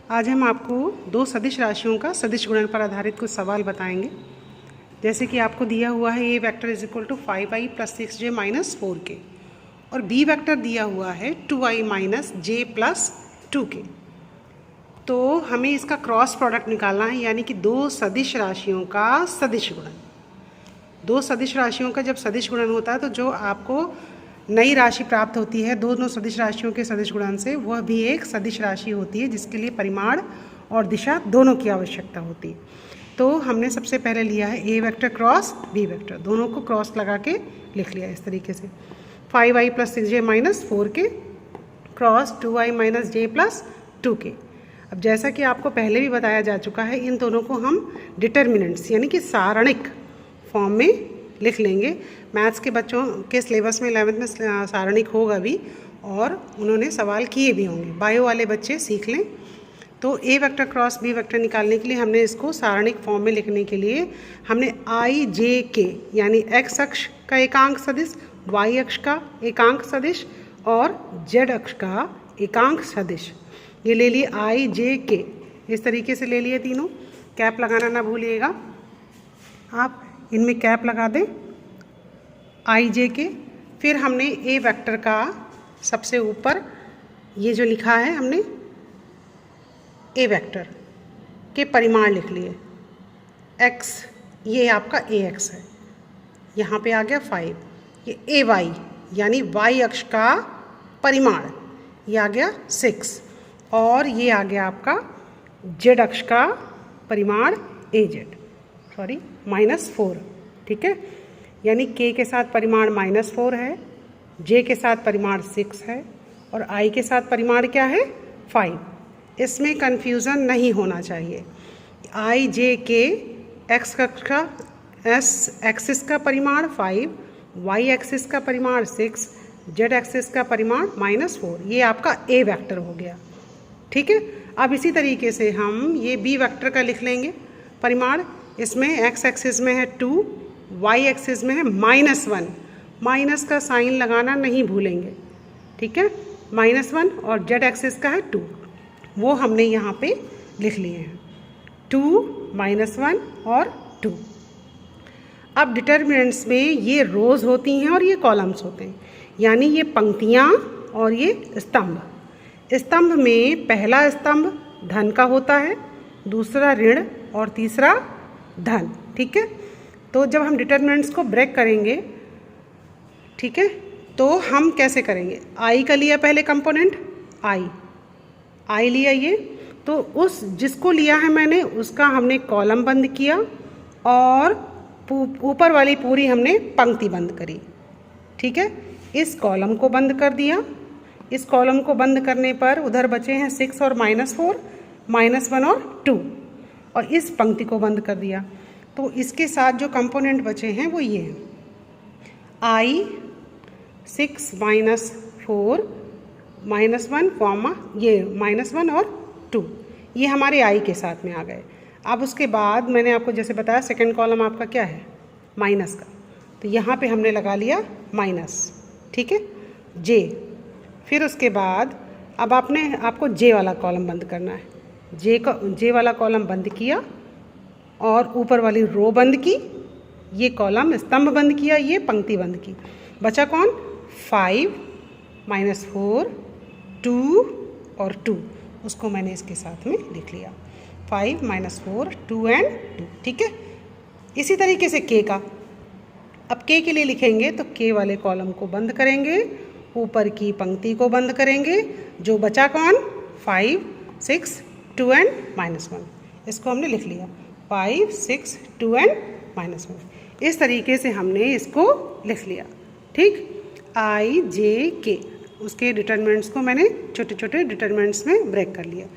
आज हम आपको दो सदिश राशियों का सदिश गुणन पर आधारित कुछ सवाल बताएंगे। जैसे कि आपको दिया हुआ है A vector is equal to 5i plus 6j minus 4k और बी वेक्टर दिया हुआ है 2i minus j plus 2k। तो हमें इसका क्रॉस प्रोडक्ट निकालना है, यानी कि दो सदिश राशियों का सदिश गुणन। दो सदिश राशियों का जब सदिश गुणन होता है तो जो आपको नई राशि प्राप्त होती है दोनों सदिश राशियों के सदिश गुणन से, वह भी एक सदिश राशि होती है जिसके लिए परिमाण और दिशा दोनों की आवश्यकता होती है। तो हमने सबसे पहले लिया है A vector cross B vector, दोनों को क्रॉस लगा के लिख लिया इस तरीके से 5i plus 6j minus 4k cross 2i minus j plus 2k। अब जैसा कि आपको पहले भी बताया जा चुका है, इन दोनों को हम डिटर्मिनेंट्स यानी कि सारणिक फॉर्म में लिख लेंगे। मैथ्स के बच्चों के सिलेबस में 11th में सारणिक होगा भी और उन्होंने सवाल किए भी होंगे, बायो वाले बच्चे सीख लें। तो ए वेक्टर क्रॉस बी वेक्टर निकालने के लिए हमने इसको सारणिक फॉर्म में लिखने के लिए हमने आई जे के यानी एक्स अक्ष का एकांक सदिश, वाई अक्ष का एकांक सदिश और जेड अक्ष का एकांक सदिश ये ले लिए आई जे के, इस तरीके से ले लिए तीनों। कैप लगाना ना भूलिएगा, आप इनमें कैप लगा दें आई जे के। फिर हमने ए वेक्टर का सबसे ऊपर ये जो लिखा है हमने ए वेक्टर के परिमाण लिख लिए। एक्स ये आपका ए एक्स है, यहाँ पे आ गया 5, ये ए वाई यानी वाई अक्ष का परिमाण ये आ गया 6 और ये आ गया आपका जेड अक्ष का परिमाण ए जेड -4। ठीक है, यानी के के साथ परिमाण -4 है, जे के साथ परिमाण 6 है और आई के साथ परिमाण क्या है 5। इसमें कन्फ्यूज़न नहीं होना चाहिए। आई जे के एक्स का एस एक्सिस का परिमाण 5, वाई एक्सिस का परिमाण 6, जेड एक्सिस का परिमाण -4, ये आपका ए वेक्टर हो गया। ठीक है, अब इसी तरीके से हम ये बी वेक्टर का लिख लेंगे परिमाण। इसमें एक्स एक्सिस में है 2, वाई एक्सिस में है -1, माइनस का साइन लगाना नहीं भूलेंगे। ठीक है, -1 और जेड एक्सिस का है 2, वो हमने यहाँ पे लिख लिए हैं 2, -1 और 2। अब डिटर्मिनेंट्स में ये रोज़ होती हैं और ये कॉलम्स होते हैं, यानी ये पंक्तियाँ और ये स्तंभ। स्तंभ में पहला स्तंभ धन का होता है, दूसरा ऋण और तीसरा धन। ठीक है, तो जब हम डिटर्मिनेंट्स को ब्रेक करेंगे, ठीक है, तो हम कैसे करेंगे? आई का लिया पहले कंपोनेंट, आई लिया ये, तो उस जिसको लिया है मैंने उसका हमने कॉलम बंद किया और ऊपर वाली पूरी हमने पंक्ति बंद करी। ठीक है, इस कॉलम को बंद कर दिया। इस कॉलम को बंद करने पर उधर बचे हैं 6 और -4, -1 और 2 और इस पंक्ति को बंद कर दिया। तो इसके साथ जो कंपोनेंट बचे हैं वो ये हैं आई 6 -4 -1 कॉमा ये -1 और 2, ये हमारे आई के साथ में आ गए। अब उसके बाद मैंने आपको जैसे बताया सेकंड कॉलम आपका क्या है माइनस का, तो यहाँ पे हमने लगा लिया माइनस। ठीक है, जे। फिर उसके बाद अब आपको जे वाला कॉलम बंद करना है। जे वाला कॉलम बंद किया और ऊपर वाली रो बंद की, ये कॉलम स्तंभ बंद किया, ये पंक्ति बंद की। बचा कौन? 5 -4 2 और 2, उसको मैंने इसके साथ में लिख लिया 5 -4 2 एंड 2। ठीक है, इसी तरीके से के का, अब के लिए लिखेंगे तो के वाले कॉलम को बंद करेंगे, ऊपर की पंक्ति को बंद करेंगे। जो बचा कौन? 5 6 2 एंड -1, इसको हमने लिख लिया 5 6 2 एंड -1। इस तरीके से हमने इसको लिख लिया। ठीक, आई जे के, उसके डिटर्मिनेंट्स को मैंने छोटे छोटे डिटर्मिनेंट्स में ब्रेक कर लिया।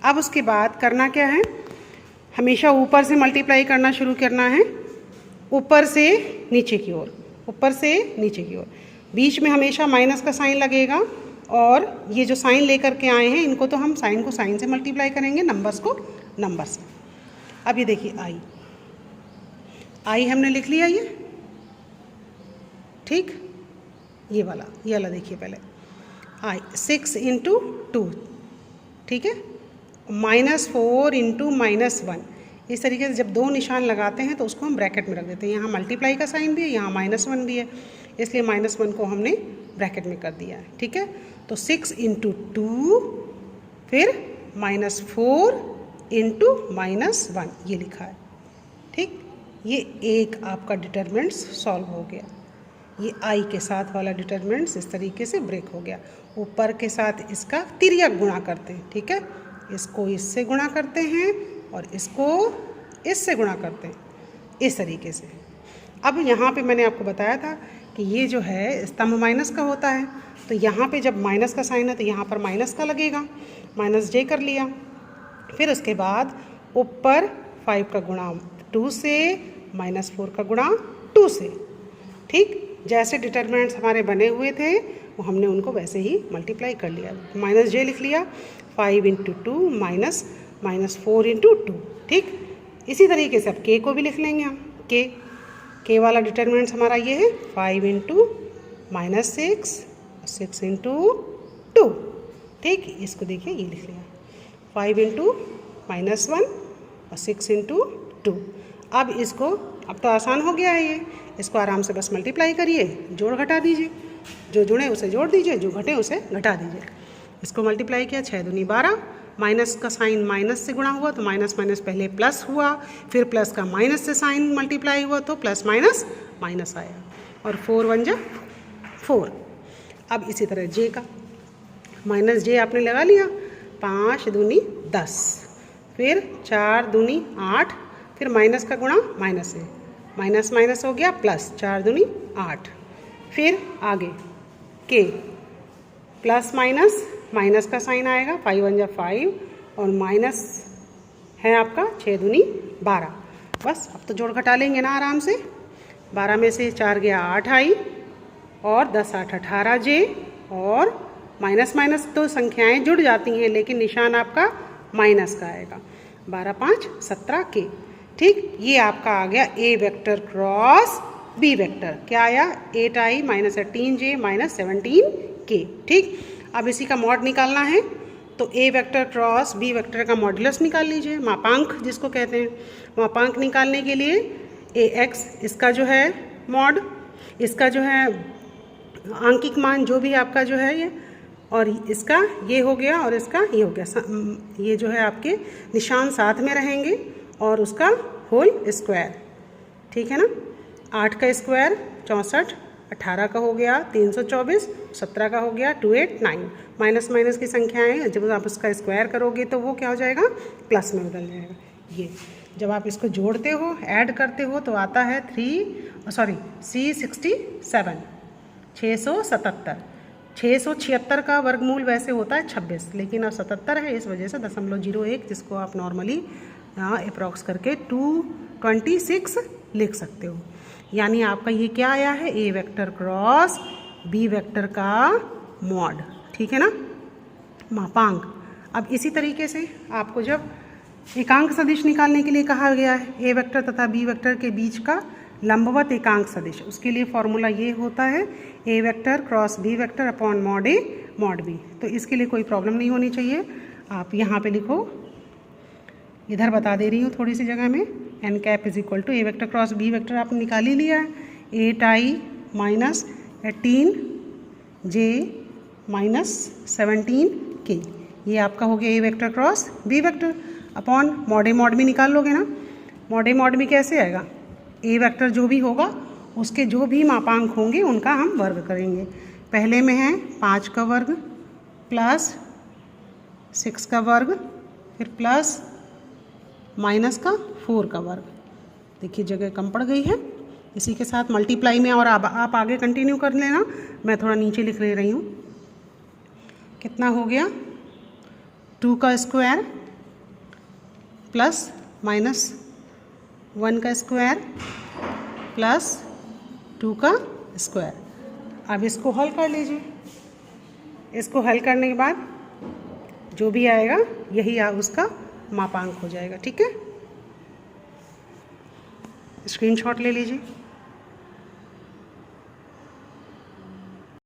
अब उसके बाद करना क्या है? हमेशा ऊपर से मल्टीप्लाई करना शुरू करना है, ऊपर से नीचे की ओर, ऊपर से नीचे की ओर। बीच में हमेशा माइनस का साइन लगेगा और ये जो साइन लेकर के आए हैं इनको तो हम साइन को साइन से मल्टीप्लाई करेंगे, नंबर्स को नंबर से। अब ये देखिए आई हमने लिख लिया ये। ठीक, ये वाला देखिए पहले आई 6 × 2, ठीक है, -4 इंटू -1। इस तरीके से जब दो निशान लगाते हैं तो उसको हम ब्रैकेट में रख देते हैं। यहाँ मल्टीप्लाई का साइन भी है, यहाँ -1 भी है, इसलिए -1 को हमने ब्रैकेट में कर दिया है। ठीक है, तो 6 इंटू 2 फिर -4 इंटू -1 ये लिखा है। ठीक, ये एक आपका डिटरमिनेंट्स सॉल्व हो गया। ये आई के साथ वाला डिटरमिनेंट्स इस तरीके से ब्रेक हो गया। ऊपर के साथ इसका तिर्यक गुणा करते हैं। ठीक है, इसको इससे गुणा करते हैं और इसको इससे गुणा करते हैं इस तरीके से। अब यहाँ पे मैंने आपको बताया था कि ये जो है स्तंभ माइनस का होता है, तो यहाँ पे जब माइनस का साइन है तो यहाँ पर माइनस का लगेगा, -j कर लिया। फिर उसके बाद ऊपर 5 का गुणा 2 से, -4 का गुणा 2 से। ठीक, जैसे डिटरमिनेंट्स हमारे बने हुए थे वो हमने उनको वैसे ही मल्टीप्लाई कर लिया। -j लिख लिया, 5 इंटू 2 -4 इंटू 2। ठीक, इसी तरीके से अब k को भी लिख लेंगे हम। k वाला डिटरमिनेंट्स हमारा ये है 5 इंटू -6, 6 इंटू 2। ठीक, इसको देखिए ये लिख लिया 5 इंटू -1 और 6 इंटू 2। अब इसको, अब तो आसान हो गया है ये, इसको आराम से बस मल्टीप्लाई करिए, जोड़ घटा दीजिए, जो जुड़े उसे जोड़ दीजिए, जो घटे उसे घटा दीजिए। इसको मल्टीप्लाई किया, 6 दूनी 12, माइनस का साइन माइनस से गुणा हुआ तो माइनस माइनस पहले प्लस हुआ, फिर प्लस का माइनस से साइन मल्टीप्लाई हुआ तो प्लस माइनस माइनस आया, और 4 1 जा 4। अब इसी तरह j का, -j आपने लगा लिया, 5 दूनी 10, फिर 4 दूनी 8, फिर माइनस का गुणा माइनस से, माइनस माइनस हो गया प्लस, 4 दूनी 8, फिर आगे k प्लस माइनस, माइनस का साइन आएगा, 5 1 जा 5, और माइनस है आपका 6 दूनी 12। बस अब तो जोड़ घटा लेंगे ना आराम से। 12 में से 4 गया 8 आई, और 10 8 18 j, और माइनस माइनस तो संख्याएं जुड़ जाती हैं लेकिन निशान आपका माइनस का आएगा। 12 5 17 k। ठीक, ये आपका आ गया a vector cross b vector. क्या आया? 8i -18j -17k। ठीक, अब इसी का मॉड निकालना है तो a vector cross b vector का मॉड्यूलस निकाल लीजिए, मापांक जिसको कहते हैं। मापांक निकालने के लिए ax इसका जो है मॉड, इसका जो है आंकिक मान जो भी आपका जो है ये, और इसका ये हो गया और इसका ये हो गया। ये जो है आपके निशान साथ में रहेंगे, और उसका होल स्क्वायर। ठीक है ना, 8 का स्क्वायर 64, 18 का हो गया 324, 17 का हो गया 289। माइनस माइनस की संख्याएं जब आप उसका स्क्वायर करोगे तो वो क्या हो जाएगा? प्लस में बदल जाएगा। ये जब आप इसको जोड़ते हो, ऐड करते हो तो आता है C67, 677। 676 का वर्गमूल वैसे होता है 26, लेकिन अब 77 है, इस वजह से 0.01 जिसको आप नॉर्मली अप्रॉक्स करके 226 लिख सकते हो। यानी आपका ये क्या आया है? a vector cross b vector का मॉड। ठीक है ना, मापांक। अब इसी तरीके से आपको जब एकांक सदिश निकालने के लिए कहा गया है a वेक्टर तथा b वेक्टर के बीच का लंबवत एकांक सदिश, उसके लिए फॉर्मूला ये होता है a vector cross b vector upon mod a mod b। तो इसके लिए कोई प्रॉब्लम नहीं होनी चाहिए। आप यहाँ पे लिखो, इधर बता दे रही हूँ थोड़ी सी जगह में, n cap is equal to a vector cross b vector आपने निकाल ही लिया है, 8i -18j -17k। ये आपका हो गया a vector cross b vector upon mod a mod b निकाल लोगे ना। मॉड a मॉड b कैसे आएगा? a वेक्टर जो भी होगा उसके जो भी मापांक होंगे उनका हम वर्ग करेंगे। पहले में है 5 का वर्ग प्लस 6 का वर्ग, फिर प्लस माइनस का 4 का वर्ग। देखिए जगह कम पड़ गई है, इसी के साथ मल्टीप्लाई में, और आप आगे कंटिन्यू कर लेना, मैं थोड़ा नीचे लिख ले रही हूँ। कितना हो गया? 2 का स्क्वायर प्लस -1 का स्क्वायर प्लस 2 का स्क्वायर। अब इसको हल कर लीजिए। इसको हल करने के बाद जो भी आएगा यही उसका मापांक हो जाएगा। ठीक है, स्क्रीनशॉट ले लीजिए।